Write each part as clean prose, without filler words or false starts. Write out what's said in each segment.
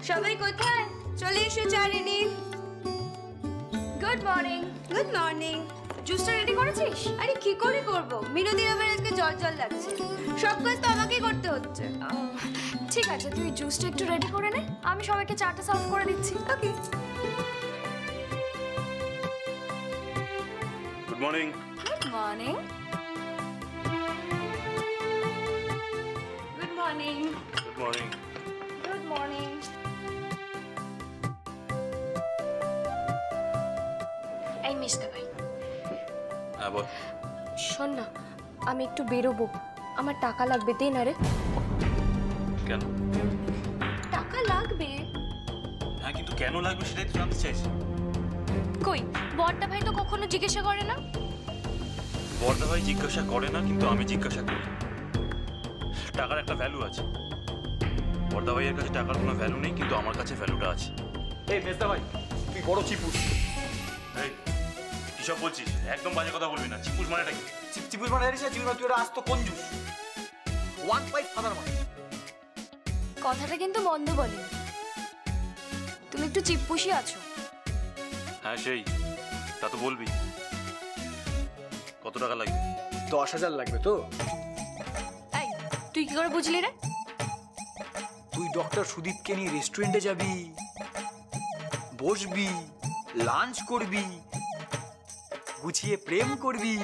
সবাই কোথায়? চলে এসো চারিনি। Good morning. Good morning. জুসটা রেডি করেছিস? আরে কি করে করব, মিনতির আমার আজকে জল জল লাগছে, সব কাজ তো আমাকেই করতে হচ্ছে। ঠিক আছে, তুই জুসটা একটু রেডি করে নে, আমি সবাইকে চাটা সার্ভ করে দিচ্ছি। Okay. Good morning. Good morning. Good morning. Good morning. Good morning. এই মিস্টার ভাই। হ্যাঁ বল। শোন না, আমি একটু বেরোবো, আমার টাকা লাগবে, দে না রে। কেন? টাকা লাগবে। হ্যাঁ কিন্তু কেন লাগবে সেটাই তো জানতে চাইছি। কই বড়দা ভাই তো কখনো জিজ্ঞাসা করে না। বড়দা ভাই জিজ্ঞাসা করে না, কিন্তু আমি জিজ্ঞাসা করি। টাকার একটা ভ্যালু আছে। বড়দা ভাইয়ের কাছে টাকার কোনো ভ্যালু নেই, কিন্তু আমার কাছে ভ্যালুটা আছে। এই মেজদা ভাই, তুই বড় চিপুস। এই কিসব বলছিস? একদম বাজে কথা বলবি না। চিপুস মানেটা কি? চিপুস মানে জানিস না? চিপুস মানে তুই ওটা আস্ত কঞ্জুস, ওয়ান পাইপ ফাদার মানে। কথাটা কিন্তু মন্দ বলিনি, তুমি একটু চিপ্পুসি আছো। হ্যাঁ সেই, তা তো বলবি। কত টাকা লাগবে? 10,000 লাগবে তো। এই তুই কি করে বুঝলি রে? তুই ডক্টর সুদীপকে নিয়ে রেস্টুরেন্টে যাবি, বসবি, লাঞ্চ করবি, গুছিয়ে প্রেম করবি।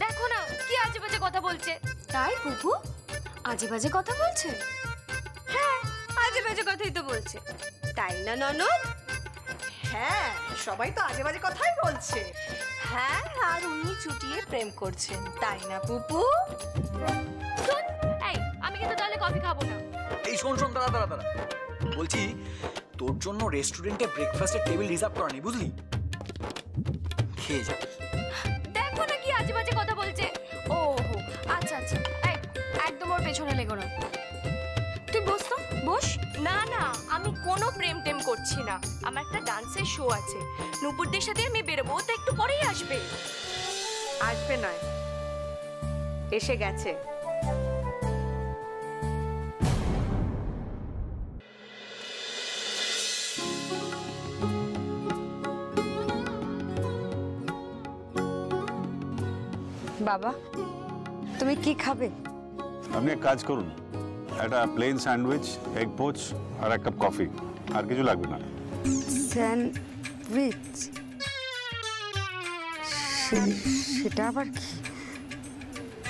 দেখো না কি আজে বাজে কথা বলছে। তাই বুবু আজে বাজে কথা বলছে? হ্যাঁ আজে বাজে কথাই তো বলছে, তাই না ননদ? হ্যাঁ, সবাই তো আজে বাজে কথাই বলছে। হ্যাঁ, আর উনি চুটিয়ে প্রেম করছেন, তাই না পুপু? এই আমি কিন্তু তাহলে কফি খাবো না। এই শোন শোন, দাঁড়া দাঁড়া দাঁড়া, বলছি তোর জন্য রেস্টুরেন্টে ব্রেকফাস্টের টেবিল রিজার্ভ করা নেই, বুঝলি? খেয়ে যা। দেখো না কি আজে বাজে কথা বলছে। ওহো আচ্ছা আচ্ছা, এই একদম ওর পেছনে লেগো না। তুই বস তো, বস। না না, আমি কোনো প্রেম টেম করছি না, আমার একটা ডান্সের শো আছে, নূপুরদের সাথে আমি বেরোবো, ও তো একটু পরেই আসবে। আসবে নয়, এসে গেছে। বাবা তুমি কি খাবে? আপনি এক কাজ করুন, একটা প্লেন স্যান্ডউইচ, এগ পোচ আর এক কাপ কফি, আর কিছু লাগবে না। স্যান্ডউইচ? সেটা আবার কি?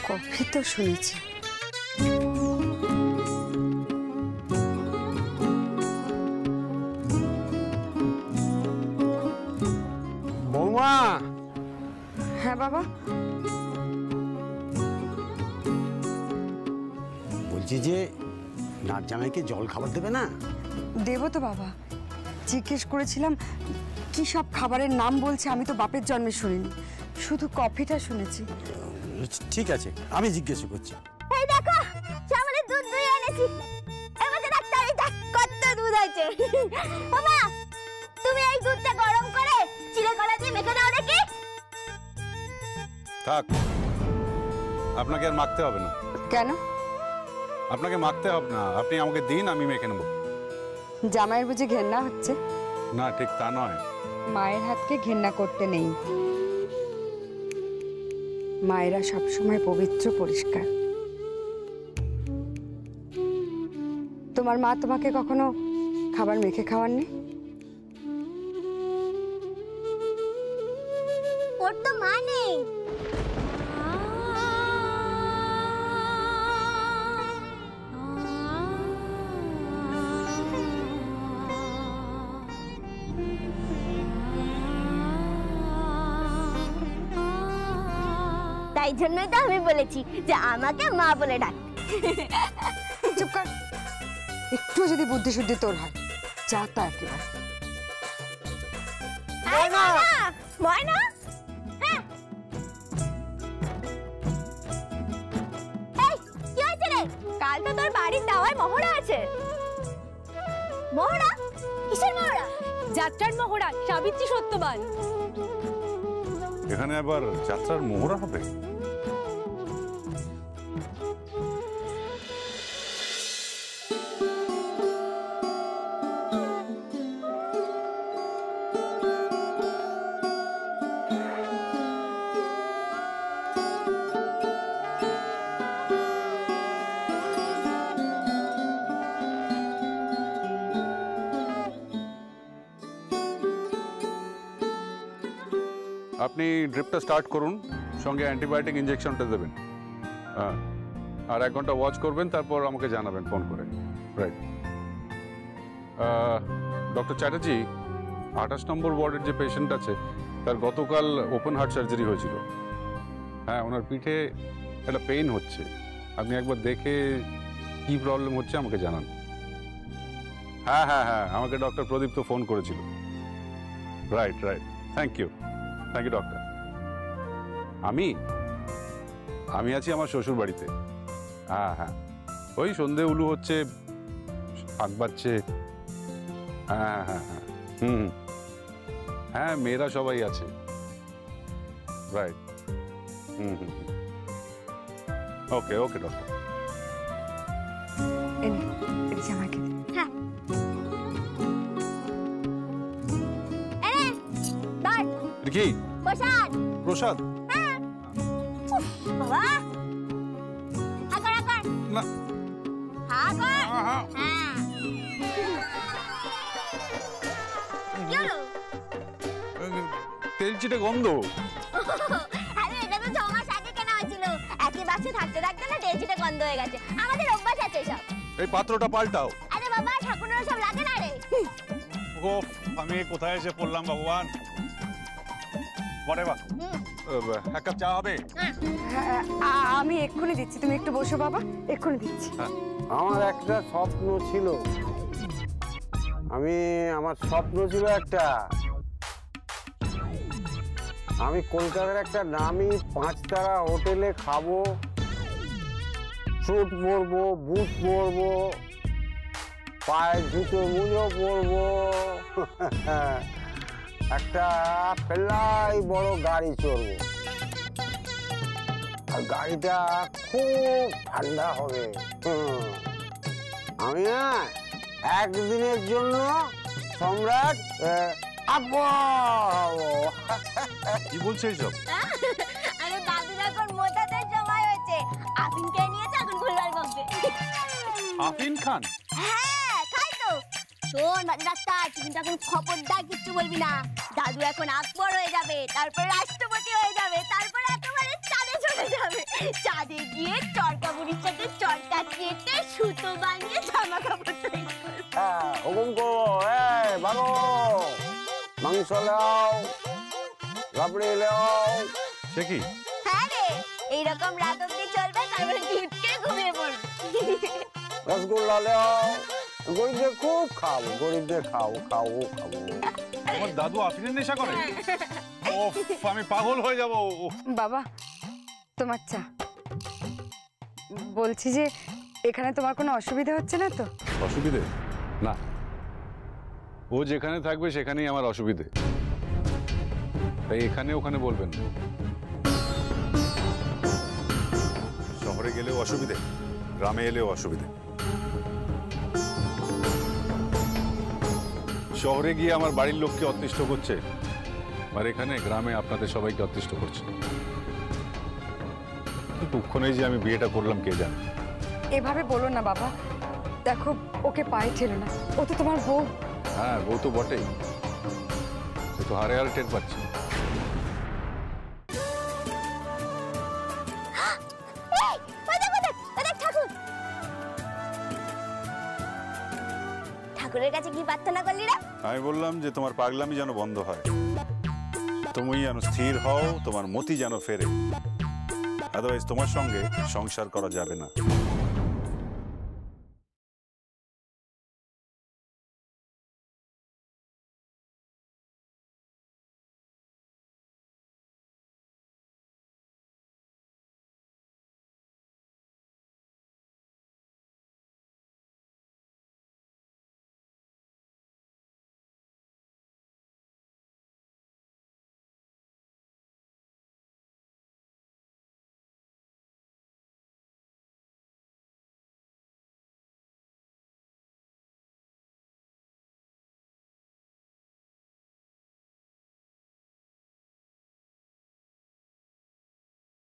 কফি তো শুনেছি। বৌমা। হ্যাঁ বাবা। বলছি যে নাট জামাইকে জল খাবার দেবে না? দেবো তো বাবা, জিজ্ঞেস করেছিলাম কি সব খাবারের নাম বলছে, আমি তো বাপের জন্মে শুনিনি, শুধু কফিটা শুনেছি। ঠিক আছে, আমি জিজ্ঞেস করছি। এই দেখো সামনে দুধ দুই এনেছি, এবার ডাক্তার এই দেখ কত দুধ আছে। বাবা তুমি এই দুধটা গরম করে চিড়ে কলা দিয়ে মেখে দাও দেখি। থাক, আপনাকে আর মাখতে হবে না। কেন? আপনাকে মাখতে হবে না, আপনি আমাকে দিন, আমি মেখে নেব। জামাইয়ের বুঝি ঘেন্না হচ্ছে? না ঠিক তা নয়। মায়ের হাতকে ঘেন্না করতে নেই, মায়েরা সবসময় পবিত্র পরিষ্কার। তোমার মা তোমাকে কখনো খাবার মেখে খাওয়াননি? ওর তো মা নেই। তাই জন্যই তো আমি বলেছি যে আমাকে মা বলে ডাক। চুপ কর, একটু যদি বুদ্ধি শুদ্ধি তোর হয়, যা তা একেবারে। ময়না ময়না, হ্যাঁ এই কি হয়েছে রে? কাল তো তোর বাড়ির দাওয়ায় মহড়া আছে। মহড়া? কিসের মহড়া? যাত্রার মহড়া, সাবিত্রী সত্যবান। এখানে আবার যাত্রার মোহরা হবে? আপনি ড্রিপটা স্টার্ট করুন, সঙ্গে অ্যান্টিবায়োটিক ইঞ্জেকশনটা দেবেন। হ্যাঁ, আর 1 ঘন্টা ওয়াচ করবেন, তারপর আমাকে জানাবেন ফোন করে। রাইট। ডক্টর চ্যাটার্জি, 28 নম্বর ওয়ার্ডের যে পেশেন্ট আছে তার গতকাল ওপেন হার্ট সার্জারি হয়েছিল। হ্যাঁ, ওনার পিঠে একটা পেইন হচ্ছে। আপনি একবার দেখে কি প্রবলেম হচ্ছে আমাকে জানান। হ্যাঁ হ্যাঁ হ্যাঁ, আমাকে ডক্টর প্রদীপ তো ফোন করেছিল। Right right, thank you doctor. আমি আছি আমার শ্বশুর বাড়িতে। হ্যাঁ হ্যাঁ, ওই সন্ধে উলু হচ্ছে, শাক বাজছে। হ্যাঁ হ্যাঁ হ্যাঁ, হ্যাঁ, মেয়েরা সবাই আছে। রাইট, ওকে ওকে ডক্টর। আমাকে হ্যাঁ ধর কি প্রসাদ। প্রসাদ? বাবা আগর আগর না, আগর হ্যাঁ কি হলো? তেলচিটে গন্ধ। আরে এটা তো 6 মাস আগে কেনা হয়েছিল, একই বাক্সে থাকতে থাকতে না ডেজিটা গন্ধ হয়ে গেছে। আমাদের অভ্যাস আছে সব। এই পাত্রটা পাল্টাও। আরে বাবা ঠাকুরের সব লাগে না রে। ও, আমি কোথায় এসে পড়লাম ভগবান। whatever, এক কাপ চা হবে? আমি এক্ষুনি দিচ্ছি, তুমি একটু বসো বাবা, এক্ষুনি দিচ্ছি। আমার একটা স্বপ্ন ছিল, আমার স্বপ্ন ছিল একটা, আমি কলকাতার একটা নামি 5 তারা হোটেলে খাবো, স্যুট পরবো, বুট পরবো, পায়ে জুতো মুজো পরবো, একটা পেলাই বড় গাড়ি চড়বো, আর গাড়িটা খুব ঠান্ডা হবে। আমি না একদিনের জন্য সম্রাট কি বলছে এইসব? আরে দাদুর এখন মোটাতে সময় হয়েছে, আফিন খেয়ে নিয়েছে, এখন ভুলবার বকবে। আফিন খান? হ্যাঁ খাই তো। শোন ডাক্তার, তুই কিন্তু এখন খবরদার কিচ্ছু বলবি না। দাদু এখন আকবর হয়ে যাবে, তারপর রাষ্ট্রপতি হয়ে যাবে, তারপর একেবারে চাঁদে চলে যাবে। চাঁদে গিয়ে চরকা বুড়ির সাথে চরকা কেটে সুতো বানিয়ে জামা কাপড় তৈরি করবে। হ্যাঁ, হুকুম করো। ভালো মাংস লাও, রাবড়ি লাও। সে কি? হ্যাঁ রে, এইরকম রাত অব্দি চলবে, তারপরে ঢুকে ঘুমিয়ে পড়বে। রসগোল্লা লাও, গরিবদের খুব খাবো, গরিবদের খাবো। আমার দাদু আফিনের নেশা করে? ওফ, আমি পাগল হয়ে যাব। বাবা, তোমার চা। বলছি যে এখানে তোমার কোনো অসুবিধা হচ্ছে না তো? অসুবিধে না, ও যেখানে থাকবে সেখানেই আমার অসুবিধে, তাই এখানে ওখানে বলবেন না। শহরে গেলেও অসুবিধে, গ্রামে এলেও অসুবিধে। শহরে গিয়ে আমার বাড়ির লোককে অতিষ্ঠ করছে, আর এখানে গ্রামে আপনাদের সবাইকে অতিষ্ঠ করছে। দুঃখ নেই যে আমি বিয়েটা করলাম, কে জানে। এভাবে বলো না বাবা, দেখো ওকে পায়ে ঠেলো না, ও তো তোমার বউ। হ্যাঁ, বউ তো বটেই, সে তো হারে হারে টের পাচ্ছে। ঠাকুরের কাছে কি প্রার্থনা করলি রে? আমি বললাম যে তোমার পাগলামি যেন বন্ধ হয়, তুমি যেন স্থির হও, তোমার মতি যেন ফেরে, আদারওয়াইজ তোমার সঙ্গে সংসার করা যাবে না।